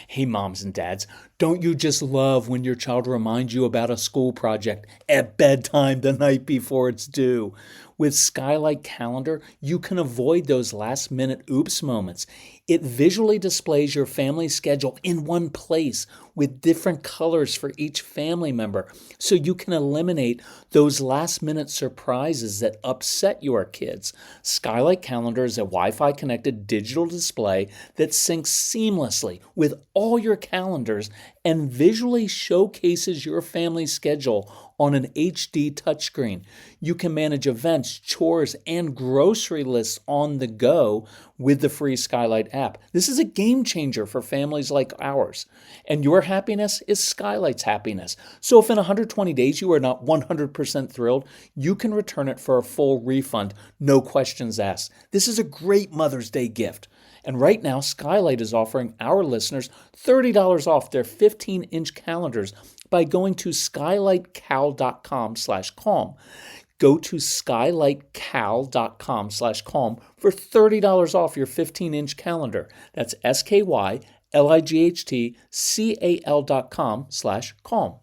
Hey, moms and dads, don't you just love when your child reminds you about a school project at bedtime the night before it's due? With Skylight Calendar, you can avoid those last minute oops moments. It visually displays your family schedule in one place with different colors for each family member, so you can eliminate those last minute surprises that upset your kids. Skylight Calendar is a Wi Fi connected digital display that syncs seamlessly with all your calendars and visually showcases your family's schedule on an HD touchscreen. You can manage events, chores, and grocery lists on the go with the free Skylight app. This is a game changer for families like ours. And your happiness is Skylight's happiness. So if in 120 days you are not 100% thrilled, you can return it for a full refund, no questions asked. This is a great Mother's Day gift. And right now, Skylight is offering our listeners $30 off their 15-inch calendars by going to skylightcal.com/calm. Go to skylightcal.com/calm for $30 off your 15-inch calendar. That's skylightcal.com/calm.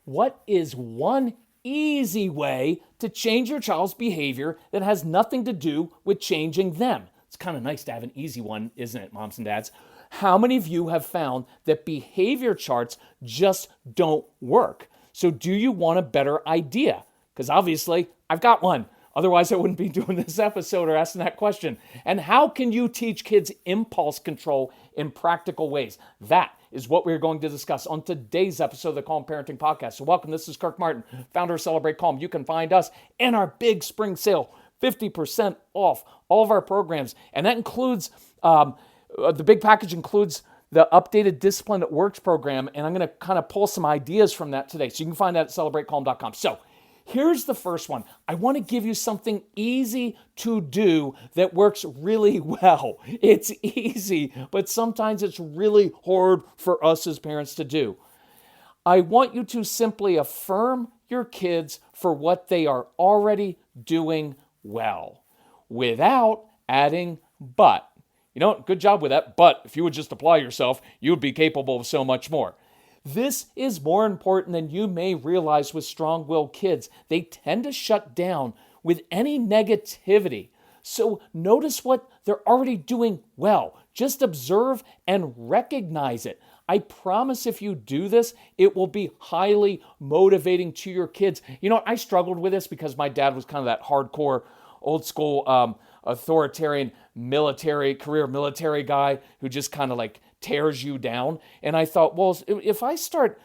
What is one easy way to change your child's behavior that has nothing to do with changing them? It's kind of nice to have an easy one, isn't it, moms and dads? How many of you have found that behavior charts just don't work? So do you want a better idea? Because obviously, I've got one. Otherwise, I wouldn't be doing this episode or asking that question. And how can you teach kids impulse control in practical ways? That is what we're going to discuss on today's episode of the Calm Parenting Podcast. So welcome, this is Kirk Martin, founder of Celebrate Calm. You can find us in our big spring sale, 50% off all of our programs. And that includes, the big package includes the updated Discipline That Works program. And I'm going to kind of pull some ideas from that today. So you can find that at celebratecalm.com. So here's the first one. I want to give you something easy to do that works really well. It's easy, but sometimes it's really hard for us as parents to do. I want you to simply affirm your kids for what they are already doing well without adding but. You know, good job with that, but if you would just apply yourself, you would be capable of so much more. This is more important than you may realize with strong-willed kids. They tend to shut down with any negativity. So notice what they're already doing well. Just observe and recognize it. I promise if you do this, it will be highly motivating to your kids. You know, I struggled with this because my dad was kind of that hardcore, old school, authoritarian career military guy who just kind of like tears you down. And I thought, well, if I start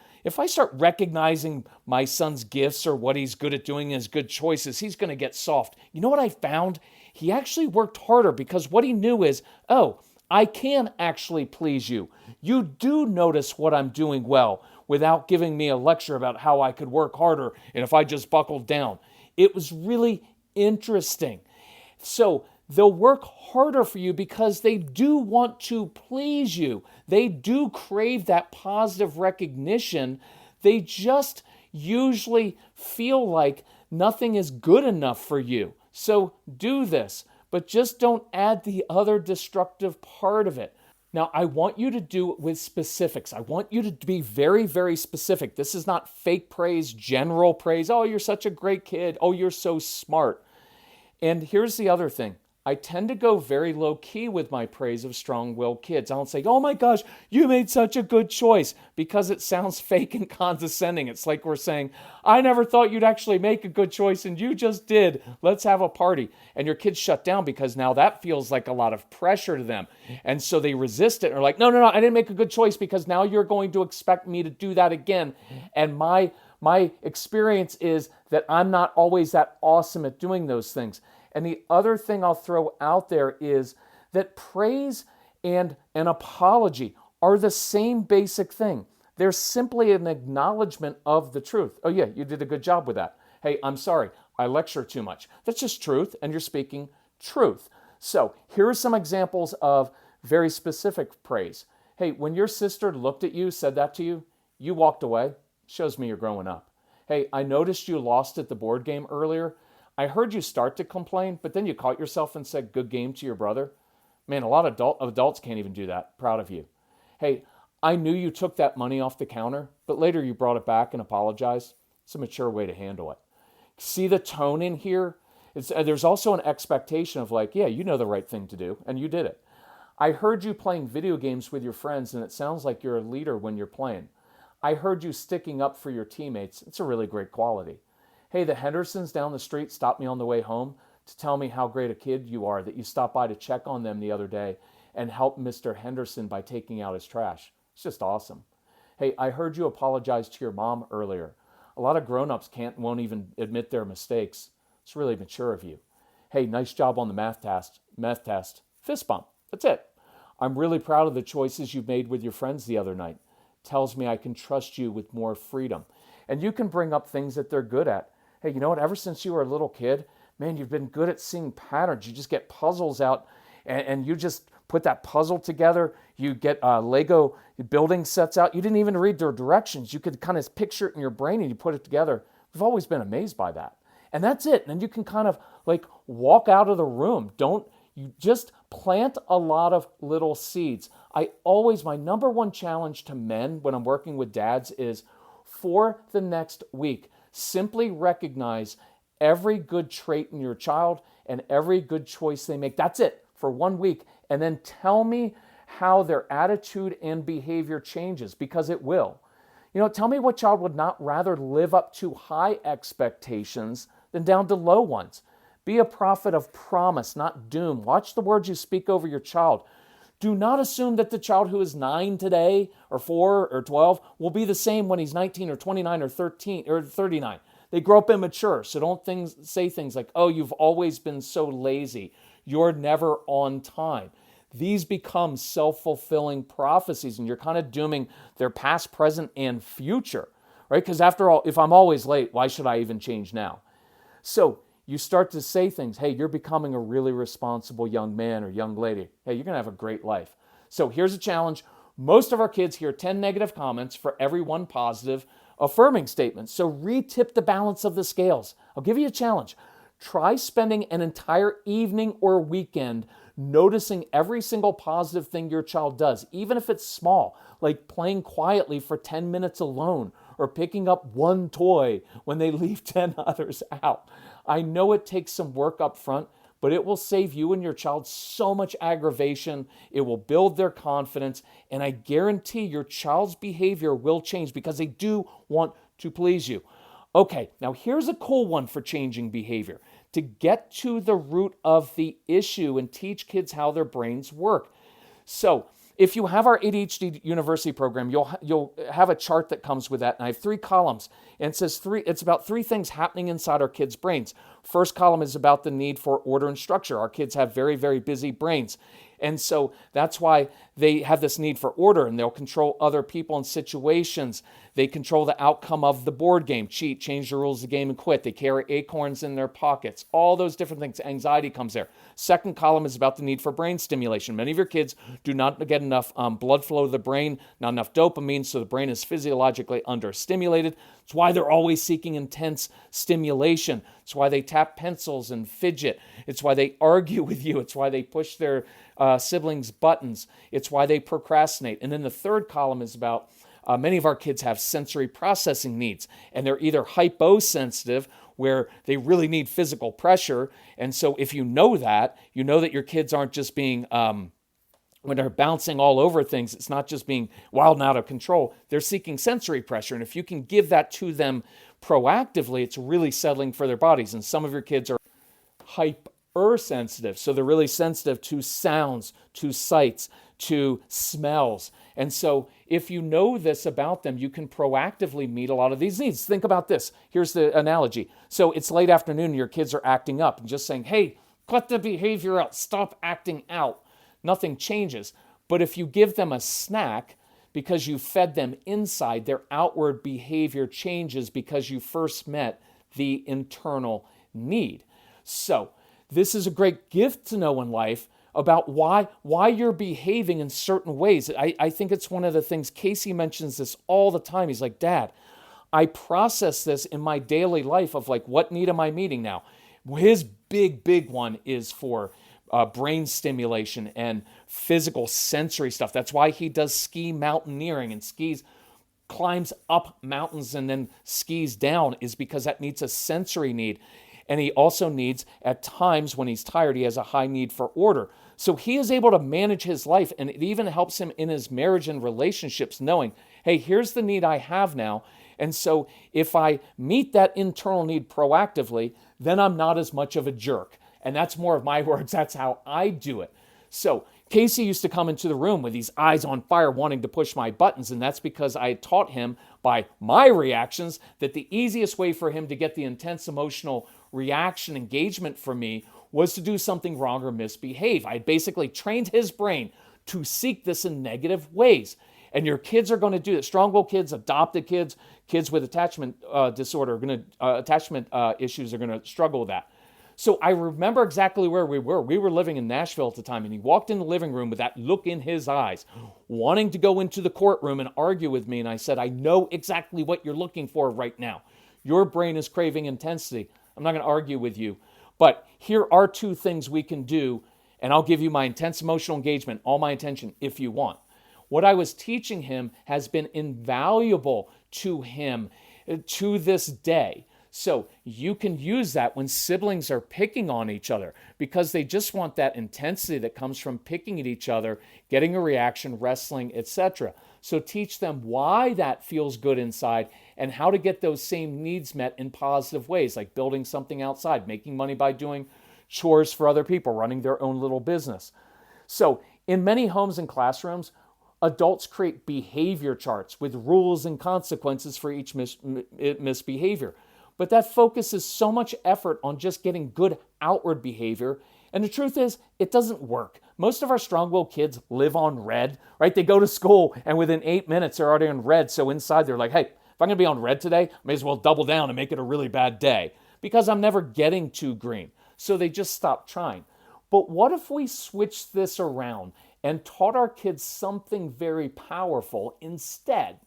recognizing my son's gifts or what he's good at doing, his good choices, he's going to get soft. You know what I found? He actually worked harder because what he knew is, oh, I can actually please you. You do notice what I'm doing well without giving me a lecture about how I could work harder and if I just buckled down. It was really interesting. So they'll work harder for you because they do want to please you. They do crave that positive recognition. They just usually feel like nothing is good enough for you. So do this, but just don't add the other destructive part of it. Now, I want you to do it with specifics. I want you to be very, very specific. This is not fake praise, general praise. Oh, you're such a great kid. Oh, you're so smart. And here's the other thing. I tend to go very low key with my praise of strong-willed kids. I don't say, oh my gosh, you made such a good choice, because it sounds fake and condescending. It's like we're saying, I never thought you'd actually make a good choice and you just did. Let's have a party. And your kids shut down because now that feels like a lot of pressure to them. And so they resist it and are like, no, I didn't make a good choice because now you're going to expect me to do that again. And my experience is that I'm not always that awesome at doing those things. And the other thing I'll throw out there is that praise and an apology are the same basic thing. They're simply an acknowledgement of the truth. Oh yeah, you did a good job with that. Hey, I'm sorry, I lecture too much. That's just truth, and you're speaking truth. So here are some examples of very specific praise. Hey, when your sister looked at you, said that to you, you walked away. Shows me you're growing up. Hey, I noticed you lost at the board game earlier. I heard you start to complain, but then you caught yourself and said good game to your brother. Man, a lot of adults can't even do that. Proud of you. Hey, I knew you took that money off the counter, but later you brought it back and apologized. It's a mature way to handle it. See the tone in here? There's also an expectation of like, yeah, you know the right thing to do, and you did it. I heard you playing video games with your friends, and it sounds like you're a leader when you're playing. I heard you sticking up for your teammates. It's a really great quality. Hey, the Hendersons down the street stopped me on the way home to tell me how great a kid you are, that you stopped by to check on them the other day and helped Mr. Henderson by taking out his trash. It's just awesome. Hey, I heard you apologize to your mom earlier. A lot of grown-ups won't even admit their mistakes. It's really mature of you. Hey, nice job on the math test. Fist bump. That's it. I'm really proud of the choices you made with your friends the other night. Tells me I can trust you with more freedom. And you can bring up things that they're good at. Hey, you know what? Ever since you were a little kid, man, you've been good at seeing patterns. You just get puzzles out and you just put that puzzle together. You get Lego building sets out. You didn't even read their directions. You could kind of picture it in your brain and you put it together. We've always been amazed by that. And that's it. And then you can kind of like walk out of the room. You just plant a lot of little seeds. My number one challenge to men when I'm working with dads is for the next week, simply recognize every good trait in your child and every good choice they make. That's it for 1 week. And then tell me how their attitude and behavior changes, because it will. Tell me what child would not rather live up to high expectations than down to low ones. Be a prophet of promise, not doom. Watch the words you speak over your child. Do not assume that the child who is 9 today or 4 or 12 will be the same when he's 19 or 29 or 13 or 39. They grow up immature, so don't say things like, oh, you've always been so lazy. You're never on time. These become self-fulfilling prophecies, and you're kind of dooming their past, present, and future, right? Because after all, if I'm always late, why should I even change now? So you start to say things, hey, you're becoming a really responsible young man or young lady. Hey, you're going to have a great life. So here's a challenge. Most of our kids hear 10 negative comments for every 1 positive affirming statement. So retip the balance of the scales. I'll give you a challenge. Try spending an entire evening or weekend noticing every single positive thing your child does, even if it's small, like playing quietly for 10 minutes alone or picking up 1 toy when they leave 10 others out. I know it takes some work up front, but it will save you and your child so much aggravation. It will build their confidence, and I guarantee your child's behavior will change because they do want to please you. Okay, now here's a cool one for changing behavior. To get to the root of the issue and teach kids how their brains work. So if you have our ADHD University program, you'll have a chart that comes with that. And I have 3 columns. And it's about 3 things happening inside our kids' brains. First column is about the need for order and structure. Our kids have very, very busy brains. And so that's why they have this need for order, and they'll control other people and situations. They control the outcome of the board game, cheat, change the rules of the game, and quit. They carry acorns in their pockets. All those different things. Anxiety comes there. Second column is about the need for brain stimulation. Many of your kids do not get enough blood flow to the brain, not enough dopamine, so the brain is physiologically understimulated. It's why they're always seeking intense stimulation. It's why they tap pencils and fidget. It's why they argue with you. It's why they push their siblings' buttons. It's why they procrastinate. And then the third column is about many of our kids have sensory processing needs, and they're either hyposensitive, where they really need physical pressure. And so if you know that your kids aren't just being, when they're bouncing all over things, it's not just being wild and out of control. They're seeking sensory pressure. And if you can give that to them proactively, it's really settling for their bodies. And some of your kids are hypersensitive. So they're really sensitive to sounds, to sights, to smells. And so if you know this about them, you can proactively meet a lot of these needs. Think about this. Here's the analogy. So it's late afternoon and your kids are acting up and just saying, hey, cut the behavior out. Stop acting out. Nothing changes. But if you give them a snack because you fed them inside, their outward behavior changes because you first met the internal need. So this is a great gift to know in life about why you're behaving in certain ways. I think it's one of the things, Casey mentions this all the time. He's like, Dad, I process this in my daily life of like, what need am I meeting now? His big one is for brain stimulation and physical sensory stuff. That's why he does ski mountaineering and climbs up mountains and then skis down, is because that meets a sensory need. And he also needs, at times when he's tired, he has a high need for order. So he is able to manage his life, and it even helps him in his marriage and relationships, knowing, hey, here's the need I have now. And so if I meet that internal need proactively, then I'm not as much of a jerk. And that's more of my words. That's how I do it. So Casey used to come into the room with these eyes on fire wanting to push my buttons, and that's because I had taught him by my reactions that the easiest way for him to get the intense emotional reaction engagement from me was to do something wrong or misbehave. I had basically trained his brain to seek this in negative ways. And your kids are going to do that. Strong-willed kids, adopted kids, kids with attachment disorder, attachment issues are going to struggle with that. So I remember exactly where we were. We were living in Nashville at the time, and he walked in the living room with that look in his eyes, wanting to go into the courtroom and argue with me. And I said, I know exactly what you're looking for right now. Your brain is craving intensity. I'm not going to argue with you. But here are two things we can do, and I'll give you my intense emotional engagement, all my attention, if you want. What I was teaching him has been invaluable to him to this day. So you can use that when siblings are picking on each other, because they just want that intensity that comes from picking at each other, getting a reaction, wrestling, etc. So teach them why that feels good inside and how to get those same needs met in positive ways, like building something outside, making money by doing chores for other people, running their own little business. So in many homes and classrooms, adults create behavior charts with rules and consequences for each misbehavior. But that focuses so much effort on just getting good outward behavior. And the truth is, it doesn't work. Most of our strong-willed kids live on red, right? They go to school and within 8 minutes they're already on red. So inside they're like, hey, if I'm going to be on red today, I may as well double down and make it a really bad day because I'm never getting to green. So they just stop trying. But what if we switched this around and taught our kids something very powerful instead?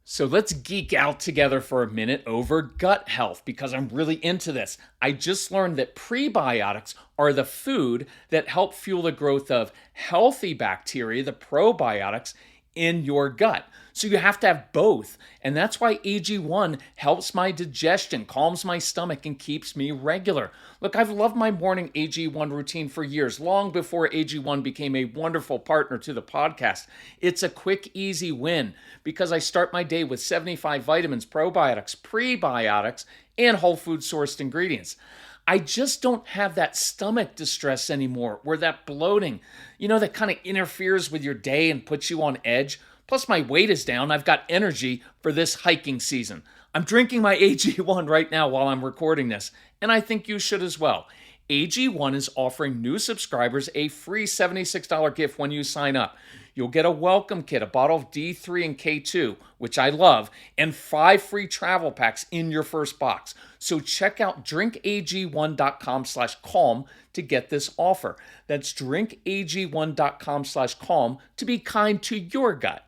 So let's geek out together for a minute over gut health, because I'm really into this. I just learned that prebiotics are the food that help fuel the growth of healthy bacteria, the probiotics, in your gut. So you have to have both. And that's why AG1 helps my digestion, calms my stomach, and keeps me regular. Look, I've loved my morning AG1 routine for years, long before AG1 became a wonderful partner to the podcast. It's a quick, easy win because I start my day with 75 vitamins, probiotics, prebiotics, and whole food sourced ingredients. I just don't have that stomach distress anymore, where that bloating, that kind of interferes with your day and puts you on edge. Plus my weight is down. I've got energy for this hiking season. I'm drinking my AG1 right now while I'm recording this, and I think you should as well. AG1 is offering new subscribers a free $76 gift when you sign up. You'll get a welcome kit, a bottle of D3 and K2, which I love, and 5 free travel packs in your first box. So check out drinkag1.com/calm to get this offer. That's drinkag1.com/calm to be kind to your gut.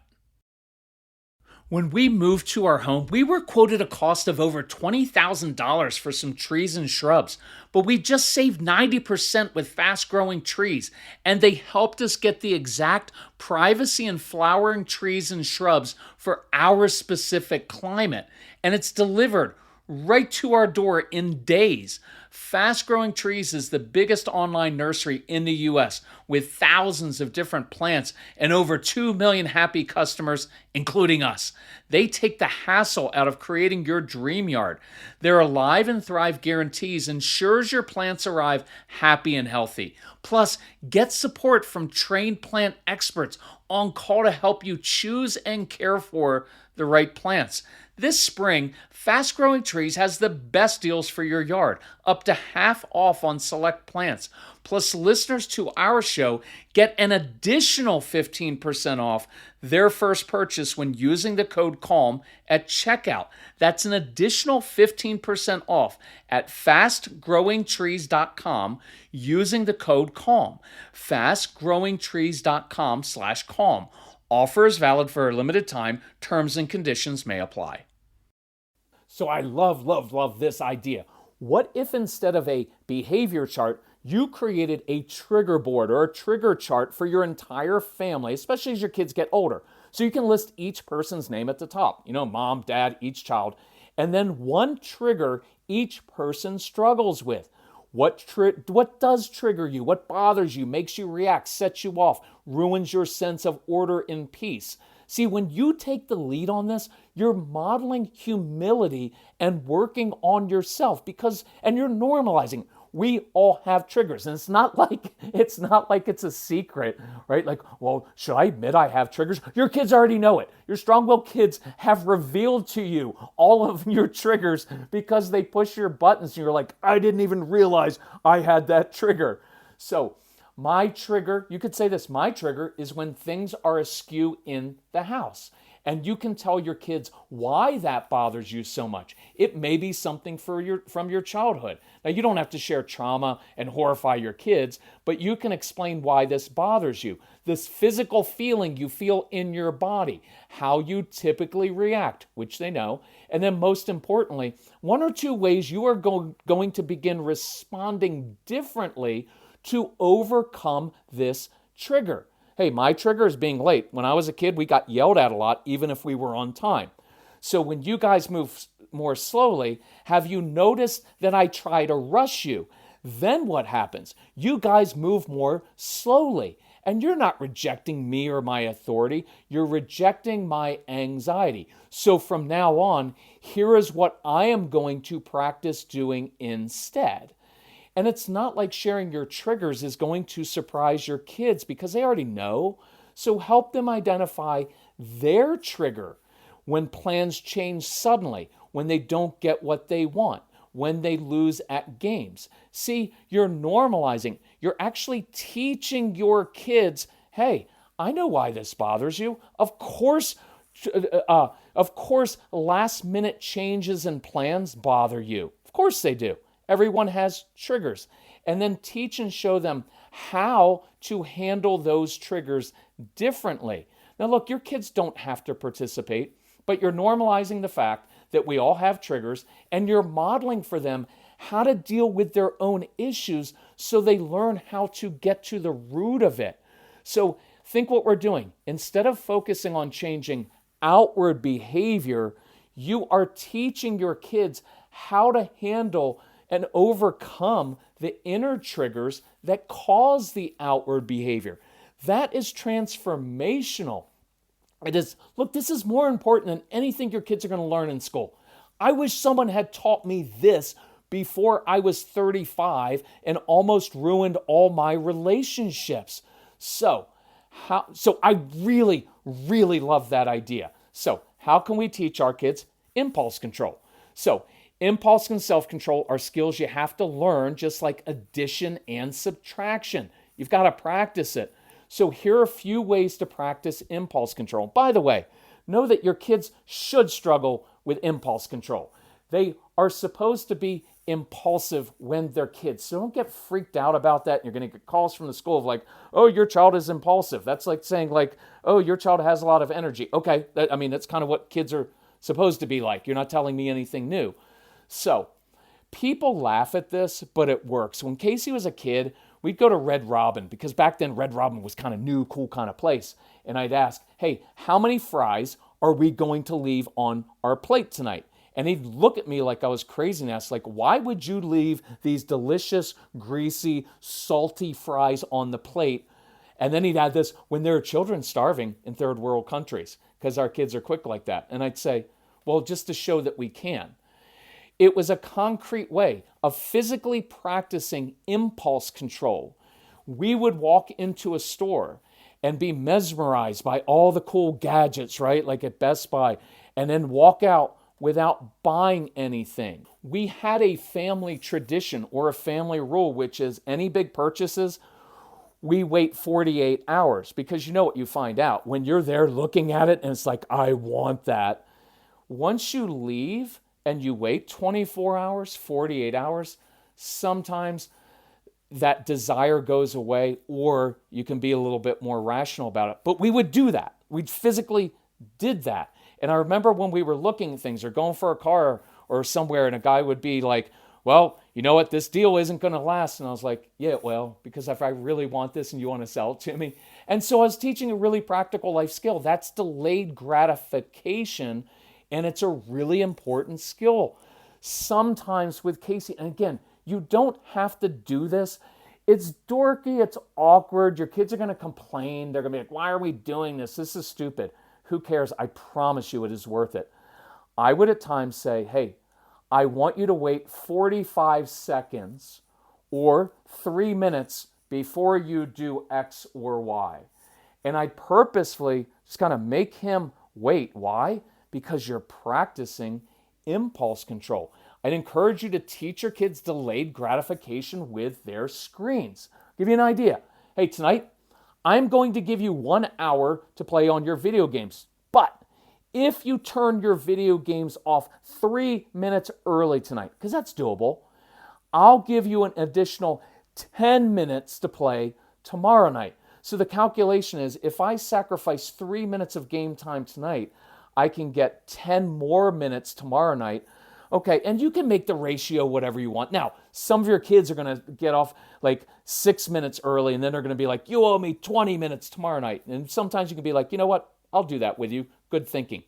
When we moved to our home, we were quoted a cost of over $20,000 for some trees and shrubs, but we just saved 90% with fast-growing trees, and they helped us get the exact privacy and flowering trees and shrubs for our specific climate, and it's delivered right to our door in days. Fast Growing Trees is the biggest online nursery in the US with thousands of different plants and over 2 million happy customers, including us. They take the hassle out of creating your dream yard. Their Alive and Thrive guarantees ensures your plants arrive happy and healthy. Plus, get support from trained plant experts on call to help you choose and care for the right plants. This spring, Fast Growing Trees has the best deals for your yard, up to half off on select plants. Plus, listeners to our show get an additional 15% off their first purchase when using the code CALM at checkout. That's an additional 15% off at fastgrowingtrees.com using the code CALM. fastgrowingtrees.com/calm. Offer is valid for a limited time. Terms and conditions may apply. So I love this idea. What if instead of a behavior chart, You created a trigger board or a trigger chart for your entire family, especially as your kids get older. So you can list each person's name at the top, mom, dad, each child, and then one trigger each person struggles with. What does trigger you? What bothers you, makes you react, sets you off, ruins your sense of order and peace? See, when you take the lead on this, you're modeling humility and working on yourself and you're normalizing. We all have triggers, and it's not like it's a secret, right? Like, well, should I admit I have triggers? Your kids already know it. Your strong-willed kids have revealed to you all of your triggers because they push your buttons, and you're like, I didn't even realize I had that trigger. So my trigger, you could say this, my trigger is when things are askew in the house. And you can tell your kids why that bothers you so much. It may be something from your childhood. Now, you don't have to share trauma and horrify your kids, but you can explain why this bothers you. This physical feeling you feel in your body, how you typically react, which they know. And then most importantly, one or two ways you are going to begin responding differently to overcome this trigger. Hey, my trigger is being late. When I was a kid, we got yelled at a lot, even if we were on time. So when you guys move more slowly, have you noticed that I try to rush you? Then what happens? You guys move more slowly, and you're not rejecting me or my authority. You're rejecting my anxiety. So from now on, here is what I am going to practice doing instead. And it's not like sharing your triggers is going to surprise your kids because they already know. So help them identify their trigger when plans change suddenly, when they don't get what they want, when they lose at games. See, you're normalizing. You're actually teaching your kids, hey, I know why this bothers you. Of course, last minute changes and plans bother you. Of course they do. Everyone has triggers. And then teach and show them how to handle those triggers differently. Now look, your kids don't have to participate, but you're normalizing the fact that we all have triggers, and you're modeling for them how to deal with their own issues so they learn how to get to the root of it. So think what we're doing. Instead of focusing on changing outward behavior, you are teaching your kids how to handle and overcome the inner triggers that cause the outward behavior. That is transformational. It is, look, this is more important than anything your kids are going to learn in school. I wish someone had taught me this before I was 35 and almost ruined all my relationships. So I really, really love that idea. So how can we teach our kids impulse control? So impulse and self-control are skills you have to learn, just like addition and subtraction. You've got to practice it. So here are a few ways to practice impulse control. By the way, know that your kids should struggle with impulse control. They are supposed to be impulsive when they're kids. So don't get freaked out about that. You're going to get calls from the school of like, oh, your child is impulsive. That's like saying like, oh, your child has a lot of energy. Okay, that's kind of what kids are supposed to be like. You're not telling me anything new. So people laugh at this, but it works. When Casey was a kid, we'd go to Red Robin because back then Red Robin was kind of new, cool kind of place. And I'd ask, hey, how many fries are we going to leave on our plate tonight? And he'd look at me like I was crazy and ask, like, why would you leave these delicious, greasy, salty fries on the plate? And then he'd add this, when there are children starving in third world countries, because our kids are quick like that. And I'd say, well, just to show that we can. It was a concrete way of physically practicing impulse control. We would walk into a store and be mesmerized by all the cool gadgets, right? Like at Best Buy, and then walk out without buying anything. We had a family tradition or a family rule, which is any big purchases, we wait 48 hours because you know what you find out. When you're there looking at it and it's like, I want that. Once you leave and you wait 24 hours, 48 hours, sometimes that desire goes away or you can be a little bit more rational about it. But we would do that. We physically did that. And I remember when we were looking at things or going for a car or somewhere and a guy would be like, well, you know what? This deal isn't going to last. And I was like, yeah, it will, because if I really want this and you want to sell it to me. And so I was teaching a really practical life skill. That's delayed gratification. And it's a really important skill. Sometimes with Casey, and again, you don't have to do this. It's dorky, it's awkward. Your kids are going to complain. They're going to be like, why are we doing this? This is stupid. Who cares? I promise you it is worth it. I would at times say, hey, I want you to wait 45 seconds or 3 minutes before you do X or Y. And I purposefully just kind of make him wait. Why? Because you're practicing impulse control. I'd encourage you to teach your kids delayed gratification with their screens. I'll give you an idea. Hey, tonight, I'm going to give you 1 hour to play on your video games. But if you turn your video games off 3 minutes early tonight, because that's doable, I'll give you an additional 10 minutes to play tomorrow night. So the calculation is, if I sacrifice 3 minutes of game time tonight, I can get 10 more minutes tomorrow night. Okay, and you can make the ratio whatever you want. Now, some of your kids are going to get off like 6 minutes early, and then they're going to be like, you owe me 20 minutes tomorrow night. And sometimes you can be like, you know what? I'll do that with you. Good thinking.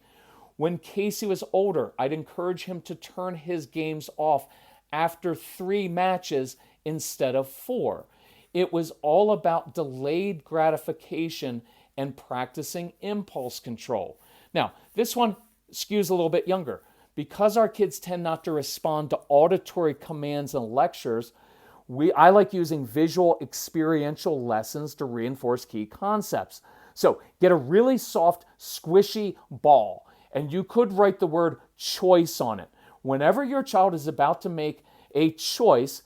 When Casey was older, I'd encourage him to turn his games off after 3 matches instead of 4. It was all about delayed gratification and practicing impulse control. Now, this one skews a little bit younger. Because our kids tend not to respond to auditory commands and lectures, I like using visual experiential lessons to reinforce key concepts. So get a really soft, squishy ball, and you could write the word choice on it. Whenever your child is about to make a choice,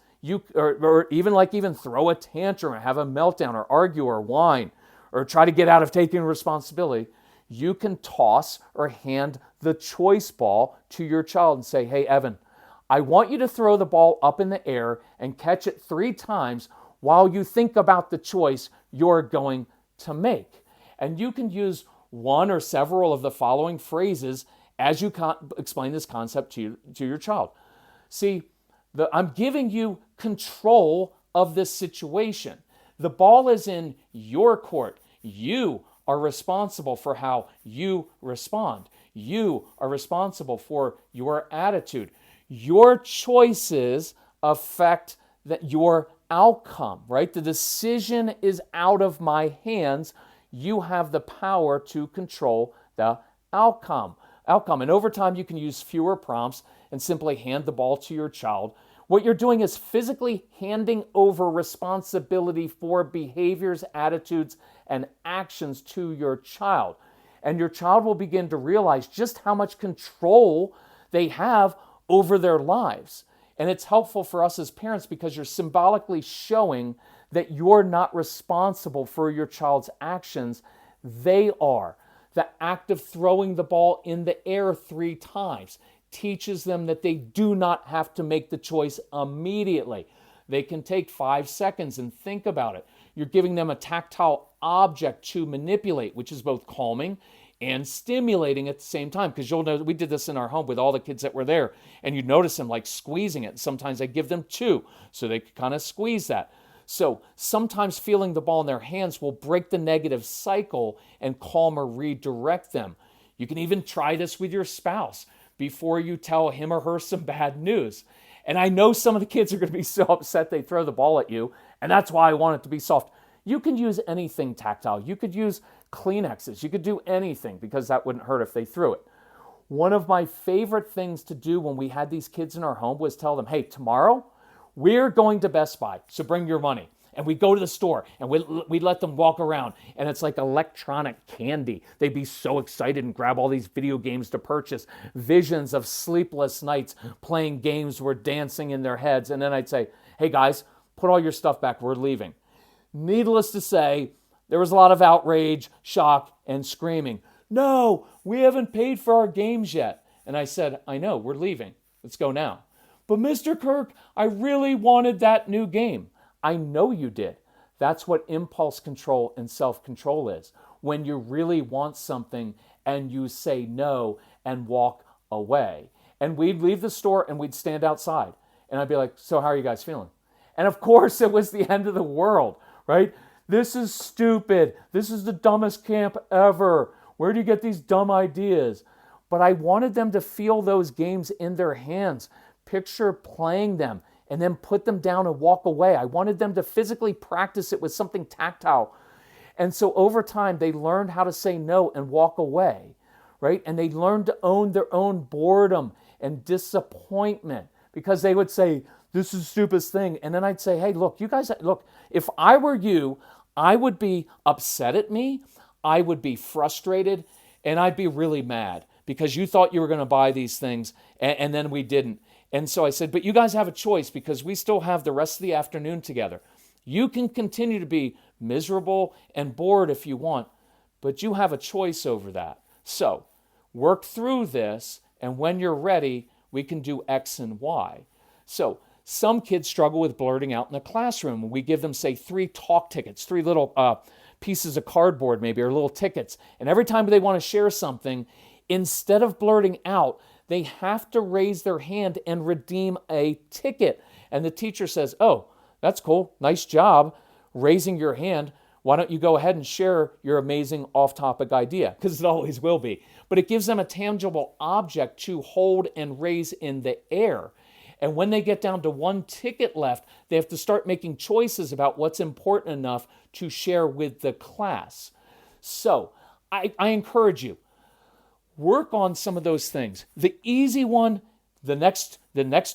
or even throw a tantrum or have a meltdown or argue or whine or try to get out of taking responsibility, you can toss or hand the choice ball to your child and say, hey, Evan, I want you to throw the ball up in the air and catch it 3 times while you think about the choice you're going to make. And you can use one or several of the following phrases as you explain this concept to your child. See, I'm giving you control of this situation. The ball is in your court. You are responsible for how you respond. You are responsible for your attitude. Your choices affect your outcome, right? The decision is out of my hands. You have the power to control the outcome. And over time, you can use fewer prompts and simply hand the ball to your child. What you're doing is physically handing over responsibility for behaviors, attitudes, and actions to your child. And your child will begin to realize just how much control they have over their lives. And it's helpful for us as parents because you're symbolically showing that you're not responsible for your child's actions. They are. The act of throwing the ball in the air 3 times teaches them that they do not have to make the choice immediately. They can take 5 seconds and think about it. You're giving them a tactile object to manipulate, which is both calming and stimulating at the same time. Because you'll know, we did this in our home with all the kids that were there, and you'd notice them like squeezing it. Sometimes I give them 2, so they could kind of squeeze that. So sometimes feeling the ball in their hands will break the negative cycle and calm or redirect them. You can even try this with your spouse before you tell him or her some bad news. And I know some of the kids are going to be so upset they throw the ball at you, and that's why I want it to be soft. You can use anything tactile. You could use Kleenexes. You could do anything because that wouldn't hurt if they threw it. One of my favorite things to do when we had these kids in our home was tell them, hey, tomorrow we're going to Best Buy, so bring your money. And we go to the store and we let them walk around, and it's like electronic candy. They'd be so excited and grab all these video games to purchase, visions of sleepless nights playing games were dancing in their heads. And then I'd say, hey guys, put all your stuff back, we're leaving. Needless to say, there was a lot of outrage, shock, and screaming. No, we haven't paid for our games yet. And I said, I know, we're leaving. Let's go now. But Mr. Kirk, I really wanted that new game. I know you did. That's what impulse control and self-control is. When you really want something and you say no and walk away. And we'd leave the store and we'd stand outside. And I'd be like, so how are you guys feeling? And of course, it was the end of the world, right? This is stupid. This is the dumbest camp ever. Where do you get these dumb ideas? But I wanted them to feel those games in their hands, picture playing them, and then put them down and walk away. I wanted them to physically practice it with something tactile. And so over time, they learned how to say no and walk away, right? And they learned to own their own boredom and disappointment, because they would say, this is the stupidest thing. And then I'd say, hey, look, you guys, look, if I were you, I would be upset at me. I would be frustrated, and I'd be really mad because you thought you were going to buy these things and then we didn't. And so I said, but you guys have a choice because we still have the rest of the afternoon together. You can continue to be miserable and bored if you want, but you have a choice over that. So work through this, and when you're ready, we can do X and Y. So some kids struggle with blurting out in the classroom. We give them, say, 3 talk tickets, 3 little pieces of cardboard maybe, or little tickets. And every time they want to share something, instead of blurting out, they have to raise their hand and redeem a ticket. And the teacher says, oh, that's cool. Nice job raising your hand. Why don't you go ahead and share your amazing off-topic idea? Because it always will be. But it gives them a tangible object to hold and raise in the air. And when they get down to 1 ticket left, they have to start making choices about what's important enough to share with the class. So I encourage you, work on some of those things. The easy one, the next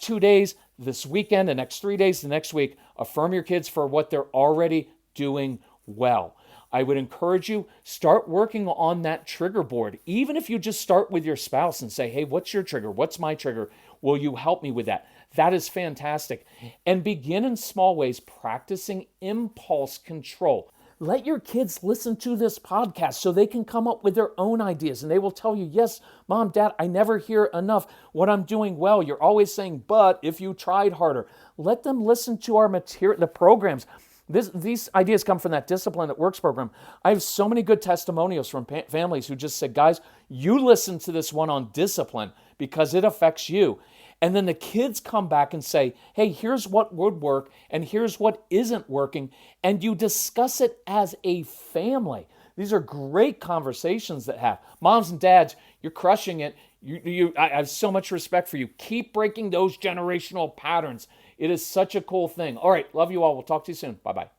2 days, this weekend, the next 3 days, the next week, affirm your kids for what they're already doing well. I would encourage you, start working on that trigger board. Even if you just start with your spouse and say, hey, what's your trigger? What's my trigger? Will you help me with that? That is fantastic. And begin in small ways, practicing impulse control. Let your kids listen to this podcast so they can come up with their own ideas, and they will tell you, yes, Mom, Dad, I never hear enough what I'm doing well. You're always saying, but if you tried harder. Let them listen to our material, the programs. These ideas come from that Discipline That Works program. I have so many good testimonials from families who just said, guys, you listen to this one on discipline because it affects you. And then the kids come back and say, hey, here's what would work and here's what isn't working. And you discuss it as a family. These are great conversations that have. Moms and dads, you're crushing it. I have so much respect for you. Keep breaking those generational patterns. It is such a cool thing. All right, love you all. We'll talk to you soon. Bye-bye.